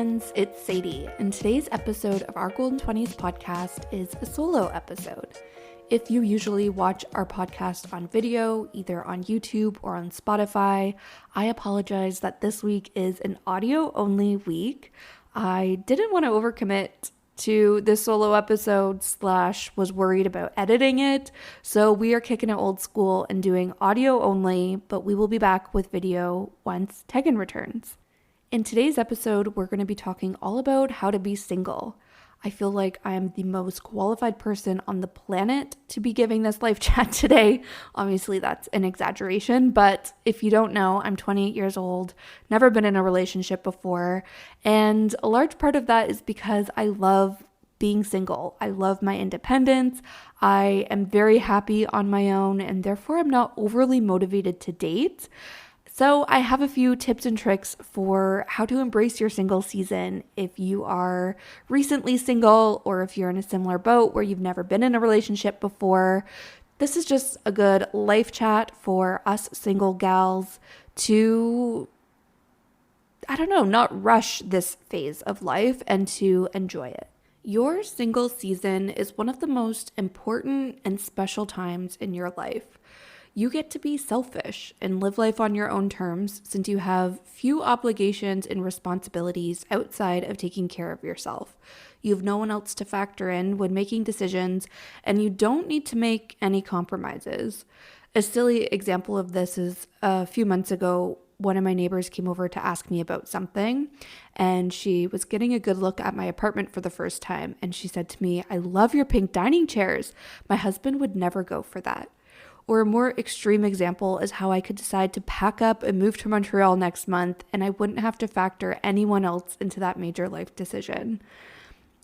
friends, it's Sadie, and today's episode of our Golden 20s podcast is a solo episode. If you usually watch our podcast on video, either on YouTube or on Spotify, I apologize that this week is an audio-only week. I didn't want to overcommit to this solo episode / was worried about editing it, so we are kicking it old school and doing audio only, but we will be back with video once Tegan returns. In today's episode, we're going to be talking all about how to be single. I feel like I am the most qualified person on the planet to be giving this live chat today. Obviously, that's an exaggeration, but if you don't know, I'm 28 years old, never been in a relationship before, and a large part of that is because I love being single. I love my independence. I am very happy on my own, and therefore I'm not overly motivated to date. So I have a few tips and tricks for how to embrace your single season if you are recently single or if you're in a similar boat where you've never been in a relationship before. This is just a good life chat for us single gals to, not rush this phase of life and to enjoy it. Your single season is one of the most important and special times in your life. You get to be selfish and live life on your own terms since you have few obligations and responsibilities outside of taking care of yourself. You have no one else to factor in when making decisions, and you don't need to make any compromises. A silly example of this is a few months ago, one of my neighbors came over to ask me about something, and she was getting a good look at my apartment for the first time, and she said to me, "I love your pink dining chairs. My husband would never go for that." Or a more extreme example is how I could decide to pack up and move to Montreal next month, and I wouldn't have to factor anyone else into that major life decision.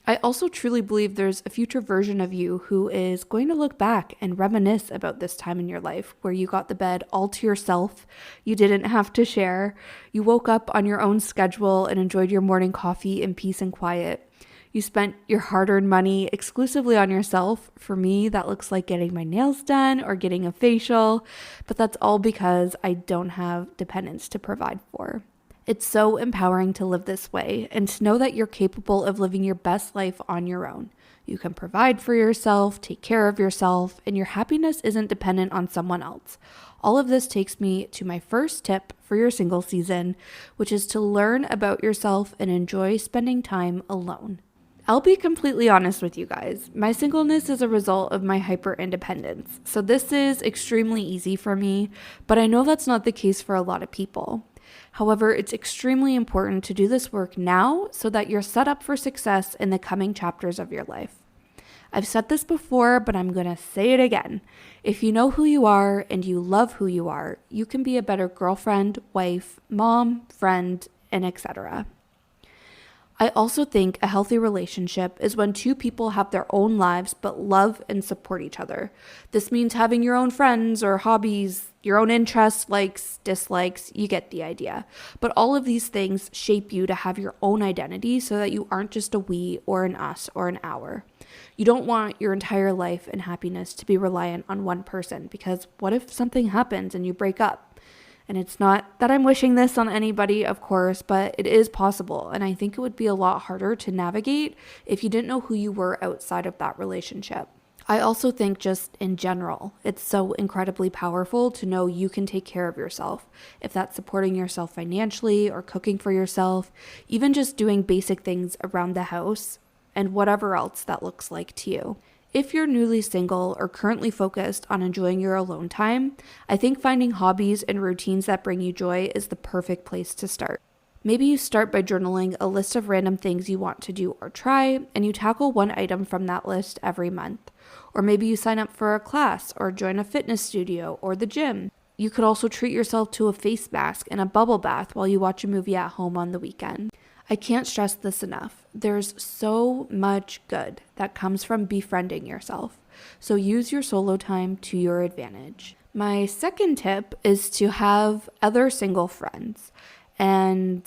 I also truly believe there's a future version of you who is going to look back and reminisce about this time in your life where you got the bed all to yourself, you didn't have to share, you woke up on your own schedule and enjoyed your morning coffee in peace and quiet. You spent your hard-earned money exclusively on yourself. For me, that looks like getting my nails done or getting a facial, but that's all because I don't have dependents to provide for. It's so empowering to live this way and to know that you're capable of living your best life on your own. You can provide for yourself, take care of yourself, and your happiness isn't dependent on someone else. All of this takes me to my first tip for your single season, which is to learn about yourself and enjoy spending time alone. I'll be completely honest with you guys. My singleness is a result of my hyper-independence. So this is extremely easy for me, but I know that's not the case for a lot of people. However, it's extremely important to do this work now so that you're set up for success in the coming chapters of your life. I've said this before, but I'm going to say it again. If you know who you are and you love who you are, you can be a better girlfriend, wife, mom, friend, and etc. I also think a healthy relationship is when two people have their own lives but love and support each other. This means having your own friends or hobbies, your own interests, likes, dislikes, you get the idea. But all of these things shape you to have your own identity so that you aren't just a we or an us or an our. You don't want your entire life and happiness to be reliant on one person, because what if something happens and you break up? And it's not that I'm wishing this on anybody, of course, but it is possible. And I think it would be a lot harder to navigate if you didn't know who you were outside of that relationship. I also think just in general, it's so incredibly powerful to know you can take care of yourself. If that's supporting yourself financially or cooking for yourself, even just doing basic things around the house and whatever else that looks like to you. If you're newly single or currently focused on enjoying your alone time, I think finding hobbies and routines that bring you joy is the perfect place to start. Maybe you start by journaling a list of random things you want to do or try, and you tackle one item from that list every month. Or maybe you sign up for a class or join a fitness studio or the gym. You could also treat yourself to a face mask and a bubble bath while you watch a movie at home on the weekend. I can't stress this enough. There's so much good that comes from befriending yourself. So use your solo time to your advantage. My second tip is to have other single friends. And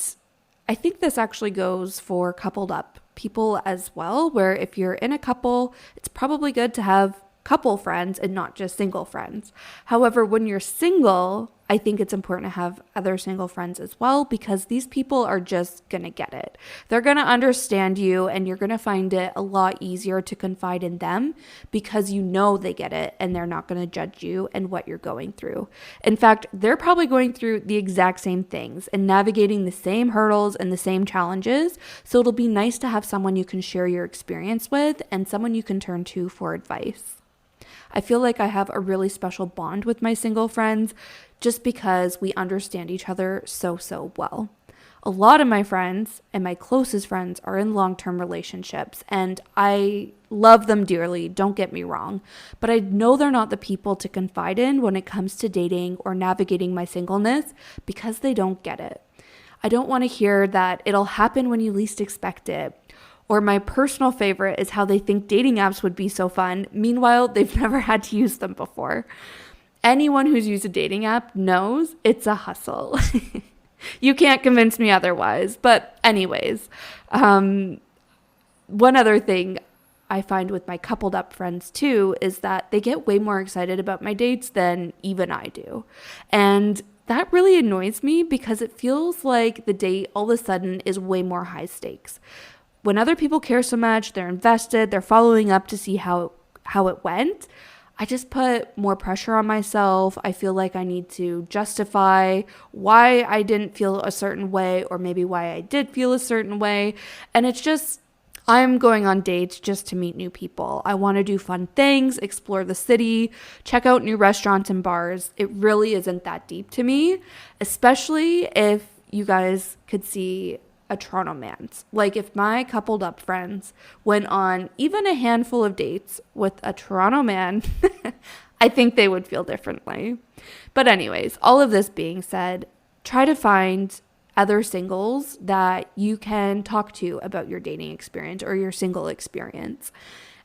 I think this actually goes for coupled up people as well, where if you're in a couple, it's probably good to have couple friends and not just single friends. However, when you're single, I think it's important to have other single friends as well, because these people are just going to get it. They're going to understand you, and you're going to find it a lot easier to confide in them because you know they get it and they're not going to judge you and what you're going through. In fact, they're probably going through the exact same things and navigating the same hurdles and the same challenges. So it'll be nice to have someone you can share your experience with and someone you can turn to for advice. I feel like I have a really special bond with my single friends just because we understand each other so well. A lot of my friends and my closest friends are in long-term relationships, and I love them dearly, don't get me wrong, but I know they're not the people to confide in when it comes to dating or navigating my singleness because they don't get it. I don't want to hear that it'll happen when you least expect it. Or my personal favorite is how they think dating apps would be so fun. Meanwhile, they've never had to use them before. Anyone who's used a dating app knows it's a hustle. You can't convince me otherwise. But anyways, one other thing I find with my coupled up friends too is that they get way more excited about my dates than even I do. And that really annoys me because it feels like the date all of a sudden is way more high stakes. When other people care so much, they're invested, they're following up to see how it went, I just put more pressure on myself. I feel like I need to justify why I didn't feel a certain way or maybe why I did feel a certain way. And it's just, I'm going on dates just to meet new people. I want to do fun things, explore the city, check out new restaurants and bars. It really isn't that deep to me, especially if you guys could see a Toronto man's. Like if my coupled up friends went on even a handful of dates with a Toronto man, I think they would feel differently. But anyways, all of this being said, try to find other singles that you can talk to about your dating experience or your single experience.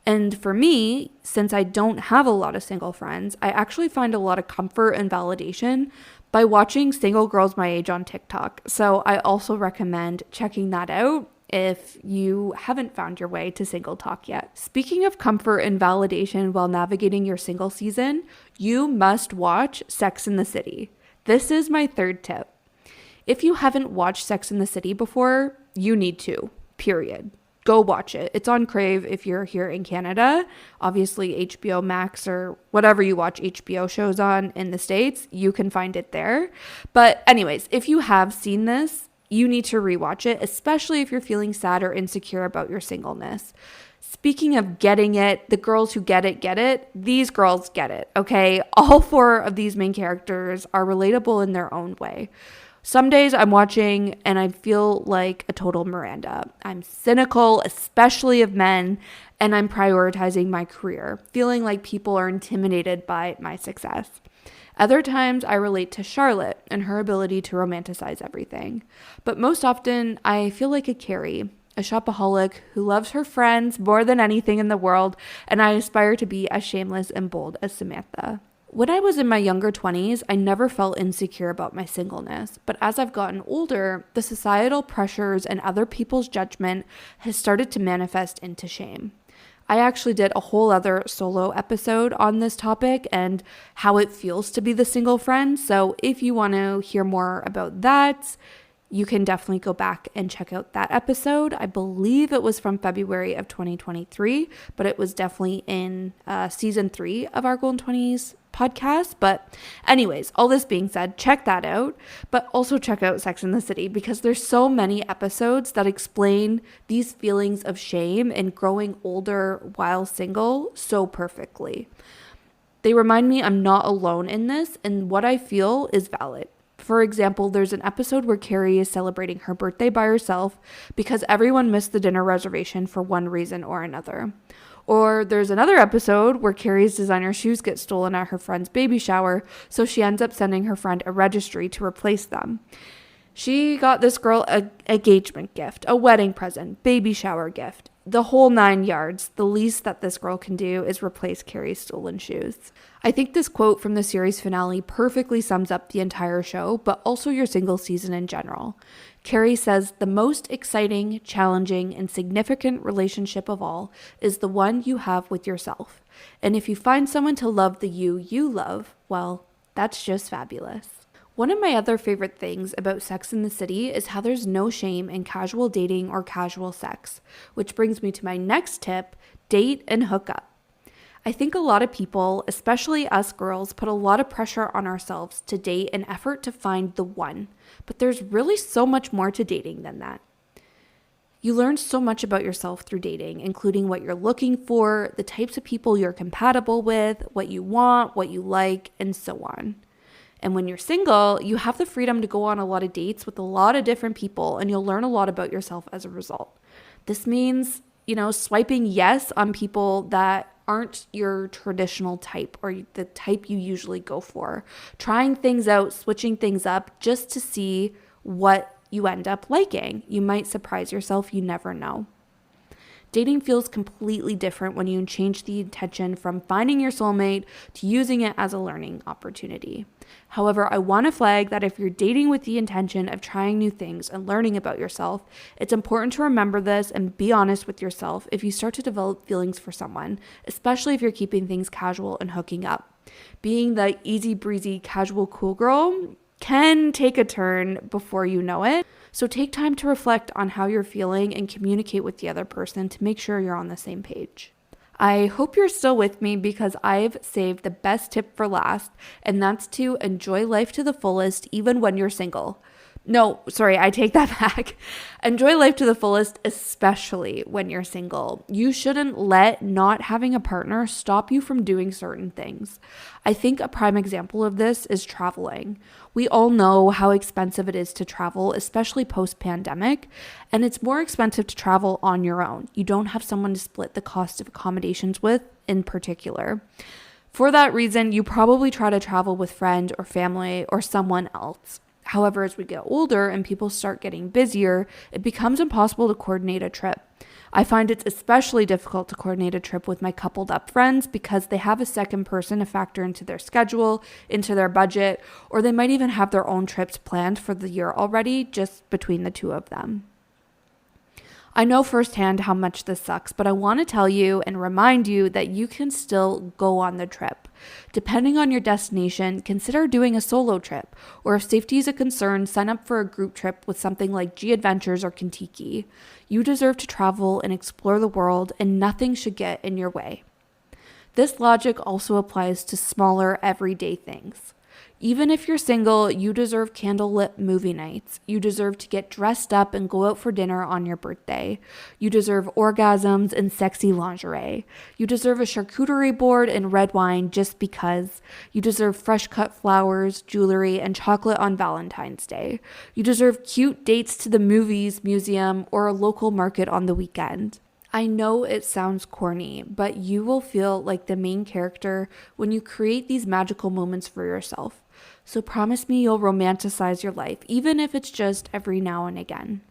And for me, since I don't have a lot of single friends, I actually find a lot of comfort and validation by watching single girls my age on TikTok. So I also recommend checking that out if you haven't found your way to single talk yet. Speaking of comfort and validation while navigating your single season, you must watch Sex and the City. This is my third tip. If you haven't watched Sex and the City before, you need to, period. Go watch it. It's on Crave if you're here in Canada. Obviously, HBO Max or whatever you watch HBO shows on in the States, you can find it there. But anyways, if you have seen this, you need to rewatch it, especially if you're feeling sad or insecure about your singleness. Speaking of getting it, the girls who get it, these girls get it, okay? All 4 of these main characters are relatable in their own way. Some days I'm watching and I feel like a total Miranda. I'm cynical, especially of men, and I'm prioritizing my career, feeling like people are intimidated by my success. Other times I relate to Charlotte and her ability to romanticize everything. But most often I feel like a Carrie, a shopaholic who loves her friends more than anything in the world, and I aspire to be as shameless and bold as Samantha. When I was in my younger 20s, I never felt insecure about my singleness, but as I've gotten older, the societal pressures and other people's judgment has started to manifest into shame. I actually did a whole other solo episode on this topic and how it feels to be the single friend, so if you want to hear more about that, you can definitely go back and check out that episode. I believe it was from February of 2023, but it was definitely in season 3 of our Golden 20s podcast. But anyways, all this being said, check that out, but also check out Sex and the City because there's so many episodes that explain these feelings of shame and growing older while single so perfectly. They remind me I'm not alone in this and what I feel is valid. For example, there's an episode where Carrie is celebrating her birthday by herself because everyone missed the dinner reservation for one reason or another. Or there's another episode where Carrie's designer shoes get stolen at her friend's baby shower, so she ends up sending her friend a registry to replace them. She got this girl an engagement gift, a wedding present, baby shower gift, the whole 9 yards. The least that this girl can do is replace Carrie's stolen shoes. I think this quote from the series finale perfectly sums up the entire show, but also your single season in general. Carrie says, the most exciting, challenging, and significant relationship of all is the one you have with yourself. And if you find someone to love the you love, well, that's just fabulous. One of my other favorite things about Sex and the City is how there's no shame in casual dating or casual sex, which brings me to my next tip: date and hook up. I think a lot of people, especially us girls, put a lot of pressure on ourselves to date in effort to find the one, but there's really so much more to dating than that. You learn so much about yourself through dating, including what you're looking for, the types of people you're compatible with, what you want, what you like, and so on. And when you're single, you have the freedom to go on a lot of dates with a lot of different people, and you'll learn a lot about yourself as a result. This means, swiping yes on people that aren't your traditional type or the type you usually go for. Trying things out, switching things up just to see what you end up liking. You might surprise yourself, you never know. Dating feels completely different when you change the intention from finding your soulmate to using it as a learning opportunity. However, I want to flag that if you're dating with the intention of trying new things and learning about yourself, it's important to remember this and be honest with yourself if you start to develop feelings for someone, especially if you're keeping things casual and hooking up. Being the easy breezy, casual, cool girl can take a turn before you know it. So take time to reflect on how you're feeling and communicate with the other person to make sure you're on the same page. I hope you're still with me because I've saved the best tip for last, and that's to enjoy life to the fullest even when you're single. No, sorry, I take that back. Enjoy life to the fullest, especially when you're single. You shouldn't let not having a partner stop you from doing certain things. I think a prime example of this is traveling. We all know how expensive it is to travel, especially post-pandemic, and it's more expensive to travel on your own. You don't have someone to split the cost of accommodations with in particular. For that reason, you probably try to travel with friend or family or someone else. However, as we get older and people start getting busier, it becomes impossible to coordinate a trip. I find it's especially difficult to coordinate a trip with my coupled up friends because they have a second person to factor into their schedule, into their budget, or they might even have their own trips planned for the year already, just between the two of them. I know firsthand how much this sucks, but I want to tell you and remind you that you can still go on the trip. Depending on your destination, consider doing a solo trip, or if safety is a concern, sign up for a group trip with something like G Adventures or Kentucky. You deserve to travel and explore the world, and nothing should get in your way. This logic also applies to smaller, everyday things. Even if you're single, you deserve candlelit movie nights. You deserve to get dressed up and go out for dinner on your birthday. You deserve orgasms and sexy lingerie. You deserve a charcuterie board and red wine just because. You deserve fresh cut flowers, jewelry, and chocolate on Valentine's Day. You deserve cute dates to the movies, museum, or a local market on the weekend. I know it sounds corny, but you will feel like the main character when you create these magical moments for yourself. So promise me you'll romanticize your life, even if it's just every now and again.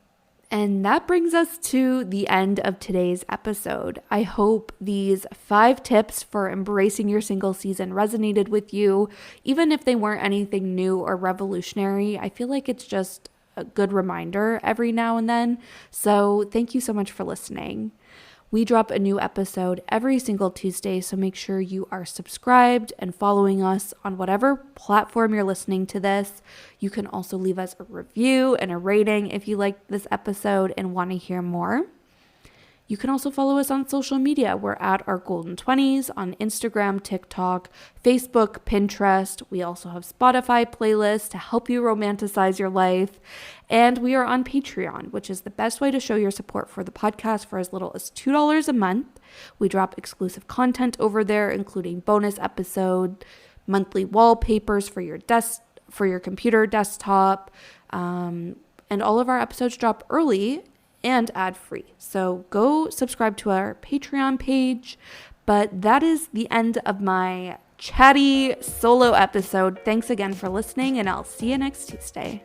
And that brings us to the end of today's episode. I hope these 5 tips for embracing your single season resonated with you, even if they weren't anything new or revolutionary. I feel like it's just a good reminder every now and then. So thank you so much for listening. We drop a new episode every single Tuesday, so make sure you are subscribed and following us on whatever platform you're listening to this. You can also leave us a review and a rating if you liked this episode and want to hear more. You can also follow us on social media. We're at Our Golden 20s on Instagram, TikTok, Facebook, Pinterest. We also have Spotify playlists to help you romanticize your life. And we are on Patreon, which is the best way to show your support for the podcast for as little as $2 a month. We drop exclusive content over there, including bonus episode, monthly wallpapers for your computer, desktop, and all of our episodes drop early and ad-free. So go subscribe to our Patreon page. But that is the end of my chatty solo episode. Thanks again for listening, and I'll see you next Tuesday.